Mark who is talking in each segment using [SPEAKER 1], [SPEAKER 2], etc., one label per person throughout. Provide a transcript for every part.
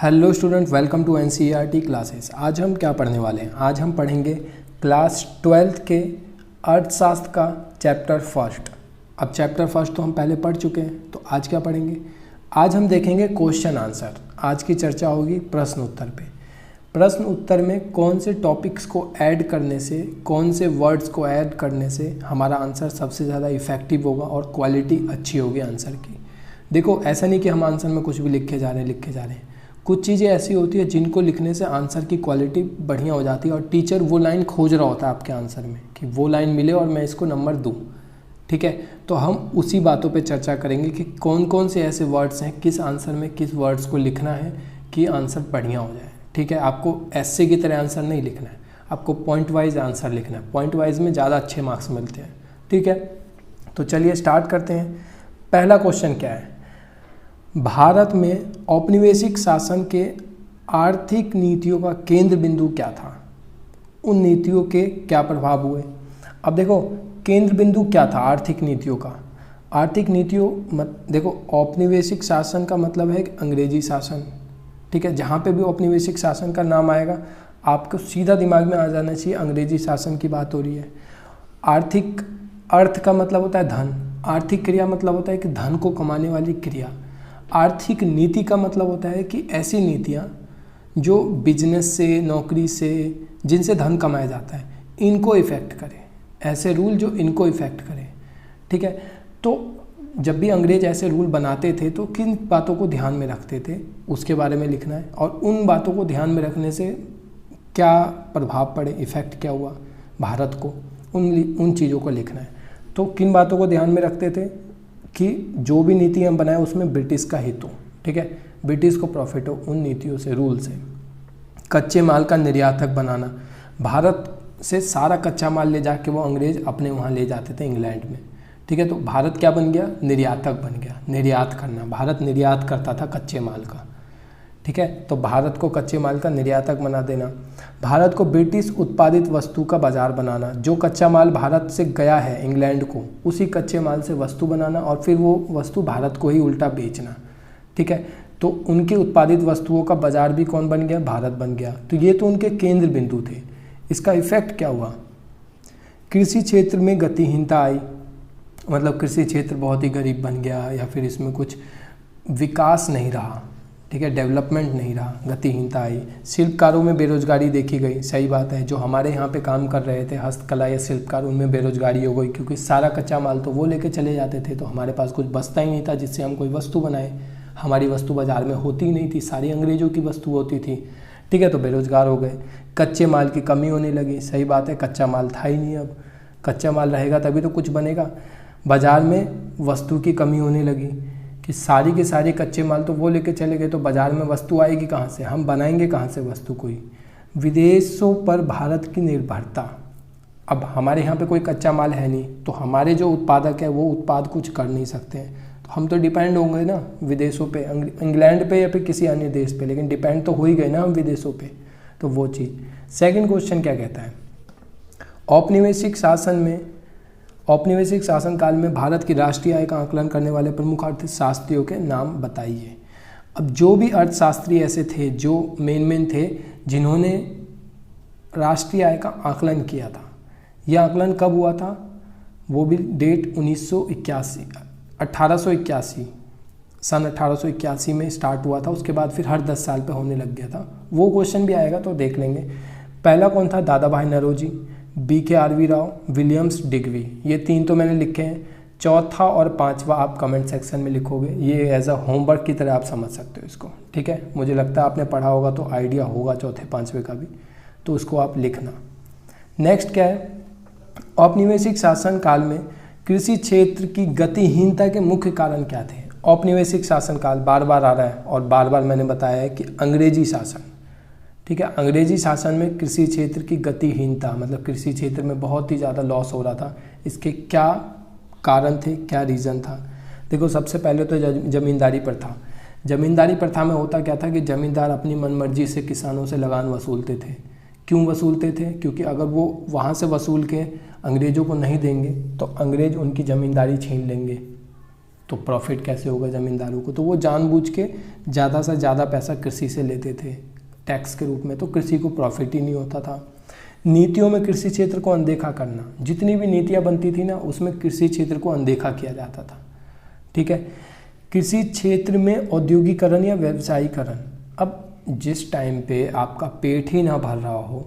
[SPEAKER 1] Hello student, welcome to NCERT classes. आज हम क्या पढ़ने वाले हैं? आज हम पढ़ेंगे क्लास 12th के अर्थशास्त्र का चैप्टर फर्स्ट। अब चैप्टर फर्स्ट तो हम पहले पढ़ चुके हैं, तो आज क्या पढ़ेंगे? आज हम देखेंगे क्वेश्चन आंसर। आज की चर्चा होगी प्रश्न उत्तर पे। प्रश्न उत्तर में कौन से टॉपिक्स को ऐड करने से, कौन से वर्ड्स को ऐड करने से हमारा आंसर सबसे ज़्यादा इफेक्टिव होगा और क्वालिटी अच्छी होगी आंसर की। देखो, ऐसा नहीं कि हम आंसर में कुछ भी लिखे जा रहे हैं। कुछ चीज़ें ऐसी होती है जिनको लिखने से आंसर की क्वालिटी बढ़िया हो जाती है और टीचर वो लाइन खोज रहा होता है आपके आंसर में कि वो लाइन मिले और मैं इसको नंबर दूँ। ठीक है, तो हम उसी बातों पे चर्चा करेंगे कि कौन कौन से ऐसे वर्ड्स हैं, किस आंसर में किस वर्ड्स को लिखना है कि आंसर बढ़िया हो जाए। ठीक है, आपको ऐसे की तरह आंसर नहीं लिखना है, आपको पॉइंट वाइज आंसर लिखना है। पॉइंट वाइज में ज़्यादा अच्छे मार्क्स मिलते हैं। ठीक है, तो चलिए स्टार्ट करते हैं। पहला क्वेश्चन क्या है? भारत में औपनिवेशिक शासन के आर्थिक नीतियों का केंद्र बिंदु क्या था? उन नीतियों के क्या प्रभाव हुए? अब देखो, केंद्र बिंदु क्या था आर्थिक नीतियों का? आर्थिक नीतियों देखो, औपनिवेशिक शासन का मतलब है अंग्रेजी शासन। ठीक है, जहाँ पे भी औपनिवेशिक शासन का नाम आएगा आपको सीधा दिमाग में आ जाना चाहिए अंग्रेजी शासन की बात हो रही है। आर्थिक, अर्थ का मतलब होता है धन। आर्थिक क्रिया मतलब होता है कि धन को कमाने वाली क्रिया। आर्थिक नीति का मतलब होता है कि ऐसी नीतियाँ जो बिजनेस से, नौकरी से, जिनसे धन कमाया जाता है, इनको इफ़ेक्ट करें। ऐसे रूल जो इनको इफ़ेक्ट करें। ठीक है, तो जब भी अंग्रेज ऐसे रूल बनाते थे तो किन बातों को ध्यान में रखते थे उसके बारे में लिखना है, और उन बातों को ध्यान में रखने से क्या प्रभाव पड़े, इफ़ेक्ट क्या हुआ भारत को, उन चीज़ों को लिखना है। तो किन बातों को ध्यान में रखते थे कि जो भी नीति हम बनाए उसमें ब्रिटिश का हित हो। ठीक है, ब्रिटिश को प्रॉफिट हो उन नीतियों से, रूल से। कच्चे माल का निर्यातक बनाना, भारत से सारा कच्चा माल ले जाके वो अंग्रेज अपने वहाँ ले जाते थे इंग्लैंड में। ठीक है, तो भारत क्या बन गया? निर्यातक बन गया। निर्यात करना, भारत निर्यात करता था कच्चे माल का। ठीक है, तो भारत को कच्चे माल का निर्यातक बना देना। भारत को ब्रिटिश उत्पादित वस्तु का बाजार बनाना, जो कच्चा माल भारत से गया है इंग्लैंड को, उसी कच्चे माल से वस्तु बनाना और फिर वो वस्तु भारत को ही उल्टा बेचना। ठीक है, तो उनकी उत्पादित वस्तुओं का बाजार भी कौन बन गया? भारत बन गया। तो ये तो उनके केंद्र बिंदु थे। इसका इफेक्ट क्या हुआ? कृषि क्षेत्र में गतिहीनता आई, मतलब कृषि क्षेत्र बहुत ही गरीब बन गया, या फिर इसमें कुछ विकास नहीं रहा। ठीक है, डेवलपमेंट नहीं रहा, गतिहीनता आई। शिल्पकारों में बेरोजगारी देखी गई। सही बात है, जो हमारे यहाँ पे काम कर रहे थे हस्तकला या शिल्पकार, उनमें बेरोजगारी हो गई, क्योंकि सारा कच्चा माल तो वो लेके चले जाते थे, तो हमारे पास कुछ बचता ही नहीं था जिससे हम कोई वस्तु बनाए। हमारी वस्तु बाजार में होती ही नहीं थी, सारी अंग्रेजों की वस्तु होती थी। ठीक है, तो बेरोजगार हो गए। कच्चे माल की कमी होने लगी। सही बात है, कच्चा माल था ही नहीं। अब कच्चा माल रहेगा तभी तो कुछ बनेगा। बाजार में वस्तु की कमी होने लगी कि सारी के सारी कच्चे माल तो वो लेके चले गए, तो बाजार में वस्तु आएगी कहाँ से? हम बनाएंगे कहाँ से वस्तु कोई? विदेशों पर भारत की निर्भरता। अब हमारे यहाँ पे कोई कच्चा माल है नहीं, तो हमारे जो उत्पादक है वो उत्पाद कुछ कर नहीं सकते हैं, तो हम तो डिपेंड होंगे ना विदेशों पे, इंग्लैंड पे या फिर किसी अन्य देश पे, लेकिन डिपेंड तो हो ही गए ना हम विदेशों पे। तो वो चीज़। सेकेंड क्वेश्चन क्या कहता है? औपनिवेशिक शासन काल में भारत की राष्ट्रीय आय का आकलन करने वाले प्रमुख अर्थशास्त्रियों के नाम बताइए। अब जो भी अर्थशास्त्री ऐसे थे जो मेन थे जिन्होंने राष्ट्रीय आय का आकलन किया था, यह आकलन कब हुआ था? वो भी डेट 1881 सन 1881 में स्टार्ट हुआ था। उसके बाद फिर हर 10 साल पे होने लग गया था। वो क्वेश्चन भी आएगा तो देख लेंगे। पहला कौन था? दादा भाई नौरोजी, BKRV राव, विलियम्स डिग्वी। ये 3 तो मैंने लिखे हैं। चौथा और पांचवा आप कमेंट सेक्शन में लिखोगे। ये एज अ होमवर्क की तरह आप समझ सकते हो इसको। ठीक है, मुझे लगता है आपने पढ़ा होगा तो आइडिया होगा चौथे पांचवे का भी, तो उसको आप लिखना। नेक्स्ट क्या है? औपनिवेशिक शासन काल में कृषि क्षेत्र की गतिहीनता के मुख्य कारण क्या थे? औपनिवेशिक शासन काल बार बार आ रहा है और बार बार मैंने बताया है कि अंग्रेजी शासन। ठीक है, अंग्रेजी शासन में कृषि क्षेत्र की गतिहीनता, मतलब कृषि क्षेत्र में बहुत ही ज़्यादा लॉस हो रहा था। इसके क्या कारण थे, क्या रीज़न था? देखो, सबसे पहले तो जमींदारी प्रथा। जमींदारी प्रथा में होता क्या था कि जमींदार अपनी मनमर्जी से किसानों से लगान वसूलते थे। क्यों वसूलते थे? क्योंकि अगर वो वहाँ से वसूल के अंग्रेज़ों को नहीं देंगे तो अंग्रेज़ उनकी ज़मींदारी छीन लेंगे। तो प्रॉफिट कैसे होगा ज़मींदारों को? तो वो जानबूझ के ज़्यादा से ज़्यादा पैसा कृषि से लेते थे टैक्स के रूप में, तो कृषि को प्रॉफिट ही नहीं होता था। नीतियों में कृषि क्षेत्र को अनदेखा करना, जितनी भी नीतियाँ बनती थी ना उसमें कृषि क्षेत्र को अनदेखा किया जाता था। ठीक है, कृषि क्षेत्र में औद्योगिकरण या व्यवसायीकरण, अब जिस टाइम पे आपका पेट ही ना भर रहा हो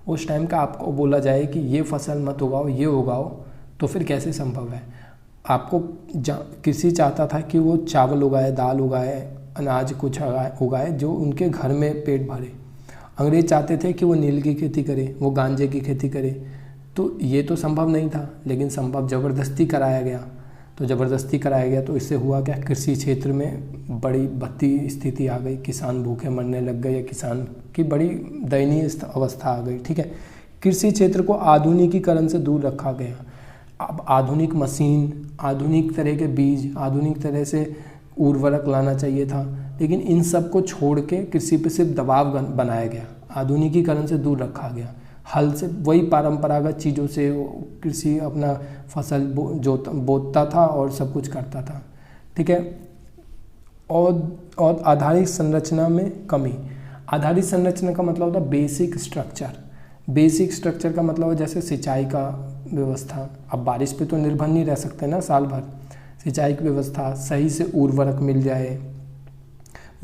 [SPEAKER 1] उस टाइम का आपको बोला जाए कि ये फसल मत उगाओ ये उगाओ, तो फिर कैसे संभव है? आपको कृषि चाहता था कि वो चावल उगाए, दाल उगाए, अनाज कुछ उगाए जो उनके घर में पेट भरे। अंग्रेज चाहते थे कि वो नील की खेती करे, वो गांजे की खेती करे, तो ये तो संभव नहीं था, लेकिन संभव ज़बरदस्ती कराया गया। तो ज़बरदस्ती कराया गया तो इससे हुआ क्या, कृषि क्षेत्र में बड़ी भद्दी स्थिति आ गई, किसान भूखे मरने लग गए, या किसान की बड़ी दयनीय अवस्था आ गई। ठीक है, कृषि क्षेत्र को आधुनिकीकरण से दूर रखा गया। अब आधुनिक मशीन, आधुनिक तरह के बीज, आधुनिक तरह से उर्वरक लाना चाहिए था, लेकिन इन सब को छोड़ के कृषि पे सिर्फ दबाव बनाया गया, आधुनिकीकरण से दूर रखा गया। हल से, वही परंपरागत चीज़ों से कृषि अपना फसल बोता था और सब कुछ करता था। ठीक है, और आधारिक संरचना में कमी। आधारिक संरचना का मतलब होता है बेसिक स्ट्रक्चर। बेसिक स्ट्रक्चर का मतलब है जैसे सिंचाई का व्यवस्था, अब बारिश पे तो निर्भर नहीं रह सकते ना साल भर, सिंचाई की व्यवस्था, सही से उर्वरक मिल जाए,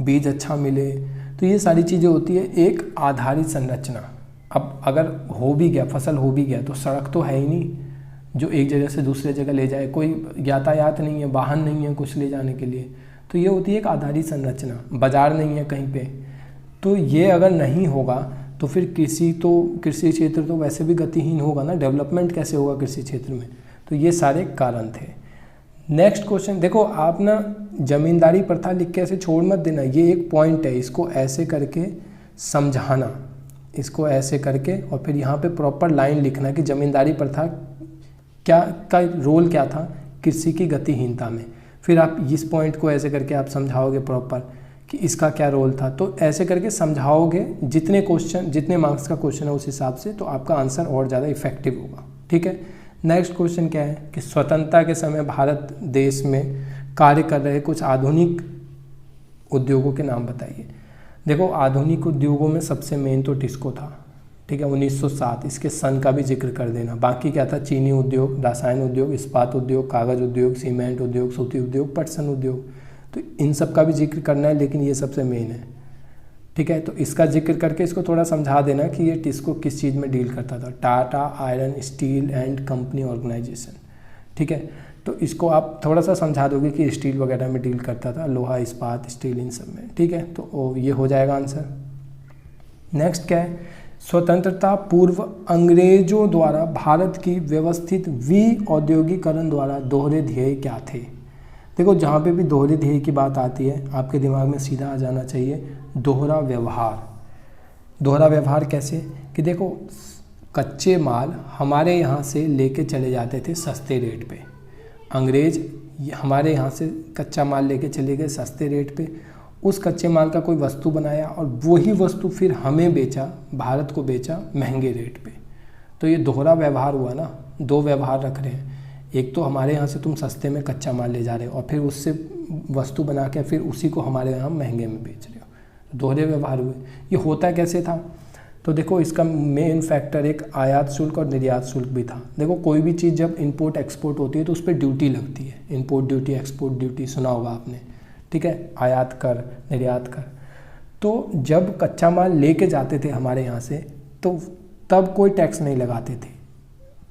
[SPEAKER 1] बीज अच्छा मिले, तो ये सारी चीज़ें होती है एक आधारित संरचना। अब अगर हो भी गया, फसल हो भी गया, तो सड़क तो है ही नहीं जो एक जगह से दूसरे जगह ले जाए, कोई यातायात नहीं है, वाहन नहीं है कुछ ले जाने के लिए, तो ये होती है एक आधारित संरचना। बाजार नहीं है कहीं पे, तो ये अगर नहीं होगा तो फिर कृषि क्षेत्र तो वैसे भी गतिहीन होगा ना, डेवलपमेंट कैसे होगा कृषि क्षेत्र में? तो ये सारे कारण थे। नेक्स्ट क्वेश्चन देखो, आप ना जमींदारी प्रथा लिख के ऐसे छोड़ मत देना, ये एक पॉइंट है, इसको ऐसे करके समझाना, इसको ऐसे करके, और फिर यहाँ पे प्रॉपर लाइन लिखना कि जमींदारी प्रथा का रोल क्या था कृषि की गतिहीनता में। फिर आप इस पॉइंट को ऐसे करके आप समझाओगे प्रॉपर कि इसका क्या रोल था, तो ऐसे करके समझाओगे, जितने मार्क्स का क्वेश्चन है उस हिसाब से, तो आपका आंसर और ज़्यादा इफेक्टिव होगा। ठीक है, नेक्स्ट क्वेश्चन क्या है कि स्वतंत्रता के समय भारत देश में कार्य कर रहे कुछ आधुनिक उद्योगों के नाम बताइए। देखो, आधुनिक उद्योगों में सबसे मेन तो टिस्को था। ठीक है, 1907, इसके सन का भी जिक्र कर देना। बाकी क्या था, चीनी उद्योग, रसायन उद्योग, इस्पात उद्योग, कागज़ उद्योग, सीमेंट उद्योग, सूती उद्योग, पटसन उद्योग, तो इन सब का भी जिक्र करना है, लेकिन ये सबसे मेन है। ठीक है, तो इसका जिक्र करके इसको थोड़ा समझा देना कि ये टिस्को किस चीज़ में डील करता था, Tata iron steel and company organisation. ठीक है, तो इसको आप थोड़ा सा समझा दोगे कि स्टील वगैरह में डील करता था, लोहा इस्पात स्टील इन सब में। ठीक है, तो ये हो जाएगा आंसर। नेक्स्ट क्या है, स्वतंत्रता पूर्व अंग्रेजों द्वारा भारत की व्यवस्थित औद्योगिकरण द्वारा दोहरे ध्येय क्या थे? देखो, जहाँ पे भी दोहरे ध्येय की बात आती है आपके दिमाग में सीधा आ जाना चाहिए दोहरा व्यवहार। दोहरा व्यवहार कैसे कि देखो, कच्चे माल हमारे यहाँ से लेके चले जाते थे सस्ते रेट पे, अंग्रेज हमारे यहाँ से कच्चा माल लेके चले गए सस्ते रेट पे, उस कच्चे माल का कोई वस्तु बनाया और वही वस्तु फिर हमें बेचा, भारत को बेचा महंगे रेट पे। तो ये दोहरा व्यवहार हुआ ना, दो व्यवहार रख रहे हैं, एक तो हमारे यहाँ से तुम सस्ते में कच्चा माल ले जा रहे हो और फिर उससे वस्तु बना के फिर उसी को हमारे यहाँ महंगे में बेच रहे हो, दोहरे व्यवहार हुए। ये होता कैसे था? तो देखो, इसका मेन फैक्टर एक आयात शुल्क और निर्यात शुल्क भी था। देखो, कोई भी चीज़ जब इंपोर्ट एक्सपोर्ट होती है तो उस पर ड्यूटी लगती है, इंपोर्ट ड्यूटी, एक्सपोर्ट ड्यूटी, सुना होगा आपने। ठीक है, आयात कर, निर्यात कर। तो जब कच्चा माल लेके जाते थे हमारे यहाँ से तो तब कोई टैक्स नहीं लगाते थे,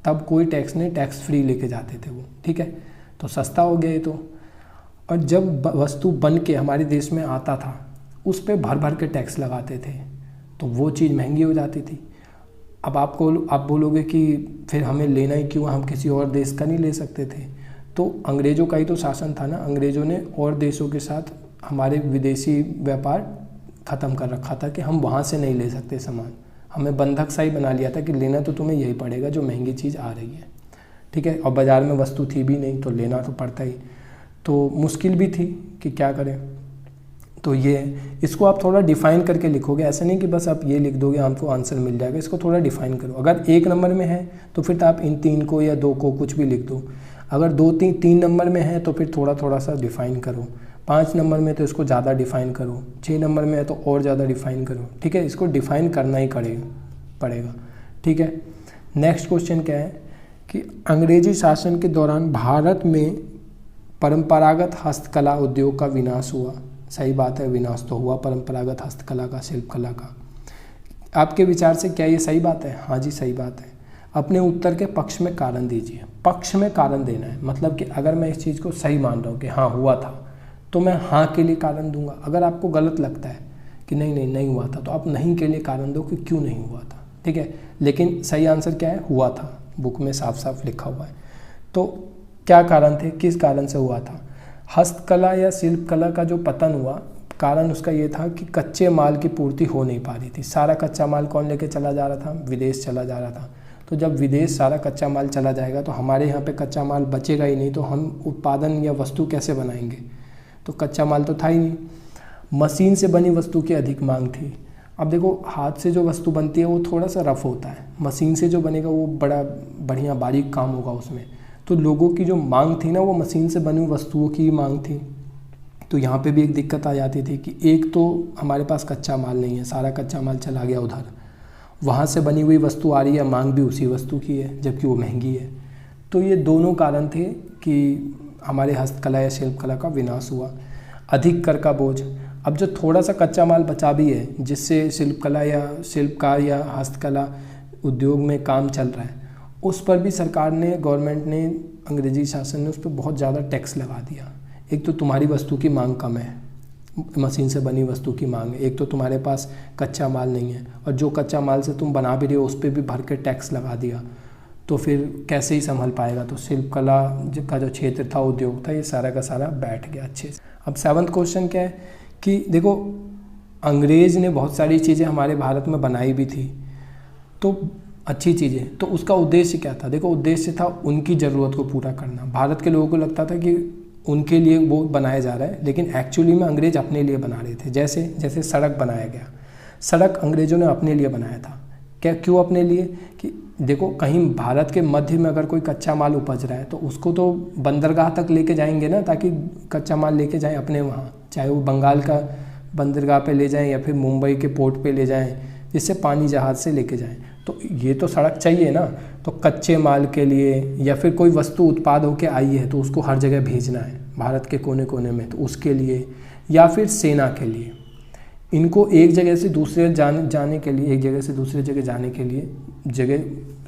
[SPEAKER 1] तब कोई टैक्स नहीं, टैक्स फ्री लेके जाते थे वो। ठीक है, तो सस्ता हो गया ये तो। और जब वस्तु बन के हमारे देश में आता था उस पर भर भर के टैक्स लगाते थे, तो वो चीज़ महंगी हो जाती थी। अब आप बोलोगे कि फिर हमें लेना ही क्यों, हम किसी और देश का नहीं ले सकते थे? तो अंग्रेज़ों का ही तो शासन था ना, अंग्रेज़ों ने और देशों के साथ हमारे विदेशी व्यापार ख़त्म कर रखा था कि हम वहाँ से नहीं ले सकते सामान, हमें बंधक सा ही बना लिया था कि लेना तो तुम्हें यही पड़ेगा जो महंगी चीज़ आ रही है। ठीक है, और बाज़ार में वस्तु थी भी नहीं तो लेना तो पड़ता ही, तो मुश्किल भी थी कि क्या करें। तो ये, इसको आप थोड़ा डिफ़ाइन करके लिखोगे, ऐसा नहीं कि बस आप ये लिख दोगे आपको आंसर मिल जाएगा, इसको थोड़ा डिफ़ाइन करो। अगर 1 नंबर में है तो फिर तो आप इन 3 को या 2 को कुछ भी लिख दो, अगर 2-3 नंबर में है तो फिर थोड़ा थोड़ा सा डिफाइन करो, 5 नंबर में तो इसको ज़्यादा डिफाइन करो, 6 नंबर में है तो और ज़्यादा डिफाइन करो, ठीक है। इसको डिफाइन करना ही पड़ेगा, ठीक है। नेक्स्ट क्वेश्चन क्या है कि अंग्रेजी शासन के दौरान भारत में परंपरागत हस्तकला उद्योग का विनाश हुआ। सही बात है, विनाश तो हुआ परंपरागत हस्तकला का, शिल्पकला का। आपके विचार से क्या ये सही बात है? हाँ जी, सही बात है। अपने उत्तर के पक्ष में कारण दीजिए। पक्ष में कारण देना है, मतलब कि अगर मैं इस चीज़ को सही मान रहा हूँ कि हाँ हुआ था, तो मैं हाँ के लिए कारण दूंगा। अगर आपको गलत लगता है कि नहीं हुआ था, तो आप नहीं के लिए कारण दो कि क्यों नहीं हुआ था, ठीक है। लेकिन सही आंसर क्या है? हुआ था, बुक में साफ साफ लिखा हुआ है। तो क्या कारण थे, किस कारण से हुआ था? हस्तकला या शिल्पकला का जो पतन हुआ, कारण उसका ये था कि कच्चे माल की पूर्ति हो नहीं पा रही थी। सारा कच्चा माल कौन लेके चला जा रहा था? विदेश चला जा रहा था। तो जब विदेश सारा कच्चा माल चला जाएगा तो हमारे यहाँ पे कच्चा माल बचेगा ही नहीं, तो हम उत्पादन या वस्तु कैसे बनाएंगे? तो कच्चा माल तो था ही नहीं। मशीन से बनी वस्तु की अधिक मांग थी। अब देखो, हाथ से जो वस्तु बनती है वो थोड़ा सा रफ होता है, मशीन से जो बनेगा वो बड़ा बढ़िया बारीक काम होगा उसमें। तो लोगों की जो मांग थी ना, वो मशीन से बनी वस्तुओं की मांग थी। तो यहाँ पे भी एक दिक्कत आ जाती थी कि एक तो हमारे पास कच्चा माल नहीं है, सारा कच्चा माल चला गया उधर, वहाँ से बनी हुई वस्तु आ रही है, मांग भी उसी वस्तु की है जबकि वो महंगी है। तो ये दोनों कारण थे कि हमारे हस्तकला या शिल्पकला का विनाश हुआ। अधिक कर का बोझ। अब जो थोड़ा सा कच्चा माल बचा भी है, जिससे शिल्पकला या शिल्पकार या हस्तकला उद्योग में काम चल रहा है, उस पर भी सरकार ने, गवर्नमेंट ने, अंग्रेजी शासन ने उस पर बहुत ज़्यादा टैक्स लगा दिया। एक तो तुम्हारी वस्तु की मांग कम है, मशीन से बनी वस्तु की मांग है, एक तो तुम्हारे पास कच्चा माल नहीं है, और जो कच्चा माल से तुम बना भी रहे हो उस पर भी भर के टैक्स लगा दिया, तो फिर कैसे ही संभल पाएगा? तो शिल्पकला का जो क्षेत्र था, उद्योग था, ये सारा का सारा बैठ गया अच्छे से। अब 7वां क्वेश्चन क्या है कि देखो, अंग्रेज़ ने बहुत सारी चीज़ें हमारे भारत में बनाई भी थी, तो अच्छी चीज़ें, तो उसका उद्देश्य क्या था? देखो, उद्देश्य था उनकी ज़रूरत को पूरा करना। भारत के लोगों को लगता था कि उनके लिए वो बनाया जा रहा है, लेकिन एक्चुअली में अंग्रेज़ अपने लिए बना रहे थे। जैसे सड़क बनाया गया, सड़क अंग्रेज़ों ने अपने लिए बनाया था। क्यों अपने लिए? कि देखो, कहीं भारत के मध्य में अगर कोई कच्चा माल उपज रहा है तो उसको तो बंदरगाह तक लेके जाएंगे ना, ताकि कच्चा माल लेके जाएं अपने वहाँ, चाहे वो बंगाल का बंदरगाह पे ले जाएं या फिर मुंबई के पोर्ट पे ले जाएं, जिससे पानी जहाज़ से लेके जाएं। तो ये तो सड़क चाहिए ना। तो कच्चे माल के लिए या फिर कोई वस्तु उत्पाद होके आई है तो उसको हर जगह भेजना है भारत के कोने कोने में, तो उसके लिए, या फिर सेना के लिए, इनको एक जगह से दूसरे जाने के लिए, एक जगह से दूसरे जगह जाने के लिए जगह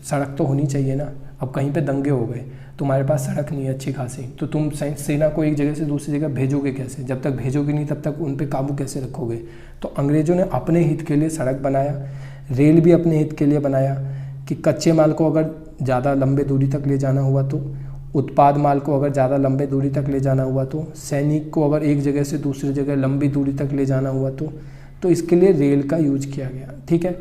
[SPEAKER 1] सड़क तो होनी चाहिए ना। अब कहीं पे दंगे हो गए, तुम्हारे पास सड़क नहीं है अच्छी खासी, तो तुम सेना को एक जगह से दूसरी जगह भेजोगे कैसे? जब तक भेजोगे नहीं तब तक उन पे काबू कैसे रखोगे? तो अंग्रेज़ों ने अपने हित के लिए सड़क बनाया, रेल भी अपने हित के लिए बनाया कि कच्चे माल को अगर ज़्यादा लंबे दूरी तक ले जाना हुआ तो, उत्पाद माल को अगर ज़्यादा लंबे दूरी तक ले जाना हुआ तो, सैनिक को अगर एक जगह से दूसरी जगह लंबी दूरी तक ले जाना हुआ तो इसके लिए रेल का यूज किया गया, ठीक है।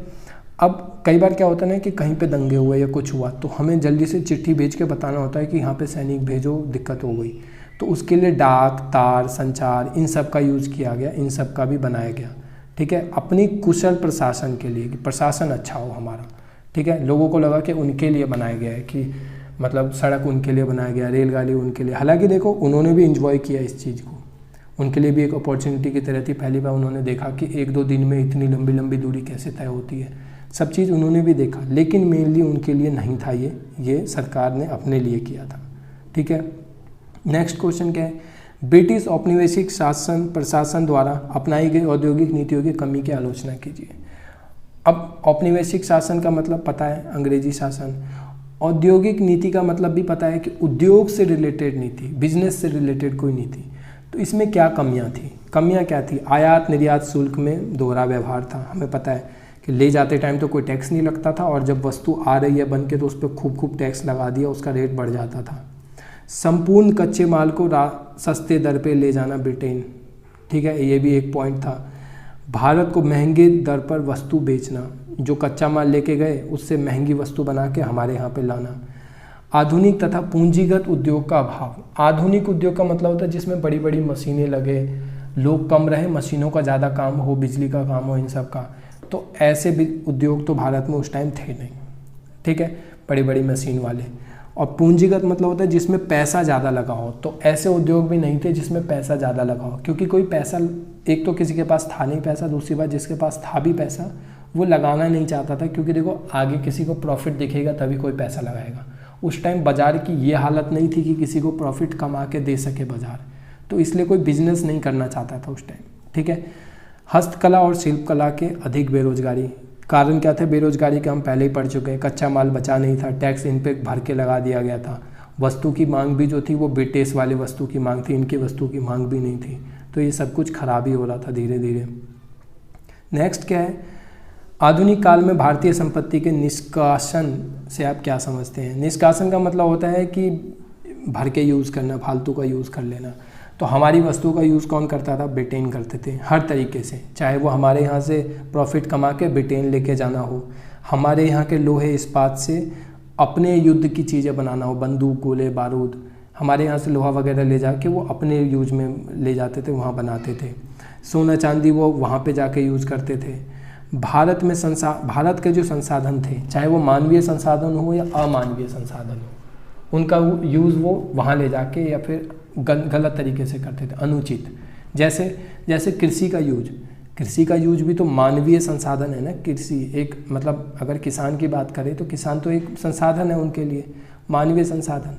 [SPEAKER 1] अब कई बार क्या होता है ना कि कहीं पे दंगे हुए या कुछ हुआ तो हमें जल्दी से चिट्ठी भेज के बताना होता है कि यहाँ पे सैनिक भेजो, दिक्कत हो गई। तो उसके लिए डाक, तार, संचार, इन सब का यूज़ किया गया, इन सब का भी बनाया गया, ठीक है, अपनी कुशल प्रशासन के लिए, कि प्रशासन अच्छा हो हमारा, ठीक है। लोगों को लगा कि उनके लिए बनाया गया है, कि मतलब सड़क उनके लिए बनाया गया, रेलगाड़ी उनके लिए। हालांकि देखो, उन्होंने भी इंजॉय किया इस चीज़ को, उनके लिए भी एक अपॉर्चुनिटी की तरह थी। पहली बार उन्होंने देखा कि 1-2 दिन में इतनी लंबी लंबी दूरी कैसे तय होती है, सब चीज़ उन्होंने भी देखा, लेकिन मेनली उनके लिए नहीं था, ये सरकार ने अपने लिए किया था, ठीक है। नेक्स्ट क्वेश्चन क्या है? ब्रिटिश औपनिवेशिक शासन प्रशासन द्वारा अपनाई गई औद्योगिक नीतियों की कमी की आलोचना कीजिए। अब औपनिवेशिक शासन का मतलब पता है, अंग्रेजी शासन। औद्योगिक नीति का मतलब भी पता है कि उद्योग से रिलेटेड नीति, बिजनेस से रिलेटेड कोई नीति। तो इसमें क्या कमियां थी? कमियां क्या थी? आयात निर्यात शुल्क में दोहरा व्यवहार था। हमें पता है कि ले जाते टाइम तो कोई टैक्स नहीं लगता था, और जब वस्तु आ रही है बन के तो उस पर खूब टैक्स लगा दिया, उसका रेट बढ़ जाता था। संपूर्ण कच्चे माल को सस्ते दर पे ले जाना ब्रिटेन, ठीक है, ये भी एक पॉइंट था। भारत को महंगे दर पर वस्तु बेचना, जो कच्चा माल लेके गए उससे महंगी वस्तु बना के हमारे यहाँ पे लाना। आधुनिक तथा पूंजीगत उद्योग का अभाव। आधुनिक उद्योग का मतलब होता है जिसमें बड़ी बड़ी मशीनें लगे, लोग कम रहे, मशीनों का ज़्यादा काम हो, बिजली का काम हो, इन सब का। तो ऐसे भी उद्योग तो भारत में उस टाइम थे नहीं, ठीक है, बड़ी बड़ी मशीन वाले। और पूंजीगत मतलब होता है जिसमें पैसा ज़्यादा लगा हो। तो ऐसे उद्योग भी नहीं थे जिसमें पैसा ज़्यादा लगा हो, क्योंकि कोई पैसा, एक तो किसी के पास था नहीं पैसा, दूसरी बात जिसके पास था भी पैसा वो लगाना नहीं चाहता था, क्योंकि देखो आगे किसी को प्रॉफिट दिखेगा तभी कोई पैसा लगाएगा। उस टाइम बाज़ार की ये हालत नहीं थी कि किसी को प्रॉफिट कमा के दे सके बाज़ार, तो इसलिए कोई बिजनेस नहीं करना चाहता था उस टाइम। ठीक है। हस्तकला और शिल्पकला के अधिक बेरोजगारी, कारण क्या थे बेरोजगारी के, हम पहले ही पढ़ चुके हैं। कच्चा माल बचा नहीं था, टैक्स इन पे भर के लगा दिया गया था। वस्तु की मांग भी जो थी वो ब्रिटिश वाली वस्तु की मांग थी, इनकी वस्तु की मांग भी नहीं थी। तो ये सब कुछ खराबी हो रहा था धीरे धीरे। नेक्स्ट क्या है, आधुनिक काल में भारतीय संपत्ति के निष्कासन से आप क्या समझते हैं। निष्कासन का मतलब होता है कि भर के यूज़ करना, फालतू का यूज़ कर लेना। तो हमारी वस्तु का यूज़ कौन करता था, ब्रिटेन करते थे हर तरीके से, चाहे वो हमारे यहाँ से प्रॉफिट कमा के ब्रिटेन लेके जाना हो, हमारे यहाँ के लोहे इस्पात से अपने युद्ध की चीज़ें बनाना हो, बंदूक गोले बारूद, हमारे यहाँ से लोहा वगैरह ले जाके वो अपने यूज में ले जाते थे, वहाँ बनाते थे। सोना चांदी वो वहाँ पे जाके यूज़ करते थे। भारत के जो संसाधन थे, चाहे वो मानवीय संसाधन हो या अमानवीय संसाधन हो, उनका यूज़ वो वहाँ ले जाके या फिर गलत तरीके से करते थे, अनुचित। जैसे कृषि का यूज भी तो मानवीय संसाधन है ना। कृषि एक मतलब अगर किसान की बात करें तो किसान तो एक संसाधन है उनके लिए, मानवीय संसाधन।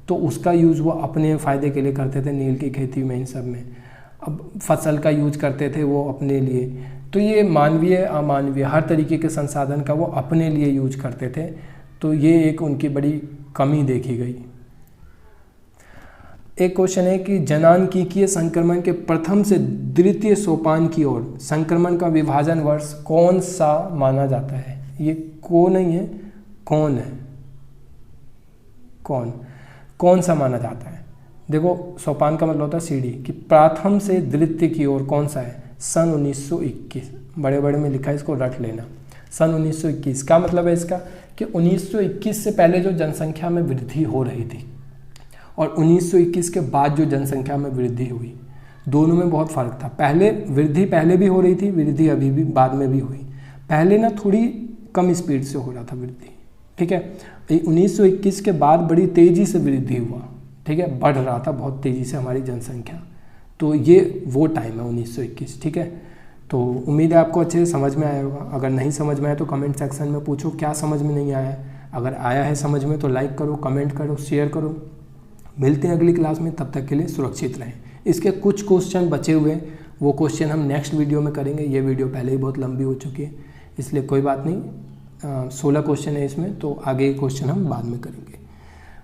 [SPEAKER 1] तो उसका यूज़ वो अपने फ़ायदे के लिए करते थे, नील की खेती में, इन सब में। अब फसल का यूज करते थे वो अपने लिए। तो ये मानवीय अमानवीय हर तरीके के संसाधन का वो अपने लिए यूज करते थे। तो ये एक उनकी बड़ी कमी देखी गई। एक क्वेश्चन है कि जनांकीय संक्रमण के प्रथम से द्वितीय सोपान की ओर संक्रमण का विभाजन वर्ष कौन सा माना जाता है। ये को नहीं है, कौन है, कौन सा माना जाता है। देखो सोपान का मतलब होता है सीढ़ी, कि प्रथम से द्वितीय की ओर कौन सा है, सन 1921। बड़े बड़े में लिखा है, इसको रट लेना। सन 1921 का मतलब है इसका कि 1921 से पहले जो जनसंख्या में वृद्धि हो रही थी और 1921 के बाद जो जनसंख्या में वृद्धि हुई, दोनों में बहुत फ़र्क था। वृद्धि पहले भी हो रही थी, वृद्धि अभी भी बाद में भी हुई। पहले ना थोड़ी कम स्पीड से हो रहा था वृद्धि, ठीक है। 1921 के बाद बड़ी तेज़ी से वृद्धि हुआ, ठीक है, बढ़ रहा था बहुत तेज़ी से हमारी जनसंख्या। तो ये वो टाइम है 1921, ठीक है। तो उम्मीद है आपको अच्छे से समझ में आया होगा। अगर नहीं समझ में आया तो कमेंट सेक्शन में पूछो क्या समझ में नहीं आया है। अगर आया है समझ में तो लाइक करो, कमेंट करो, शेयर करो। मिलते हैं अगली क्लास में, तब तक के लिए सुरक्षित रहें। इसके कुछ क्वेश्चन बचे हुए हैं, वो क्वेश्चन हम नेक्स्ट वीडियो में करेंगे। ये वीडियो पहले ही बहुत लंबी हो चुकी है, इसलिए कोई बात नहीं। 16 क्वेश्चन है इसमें, तो आगे क्वेश्चन हम बाद में करेंगे।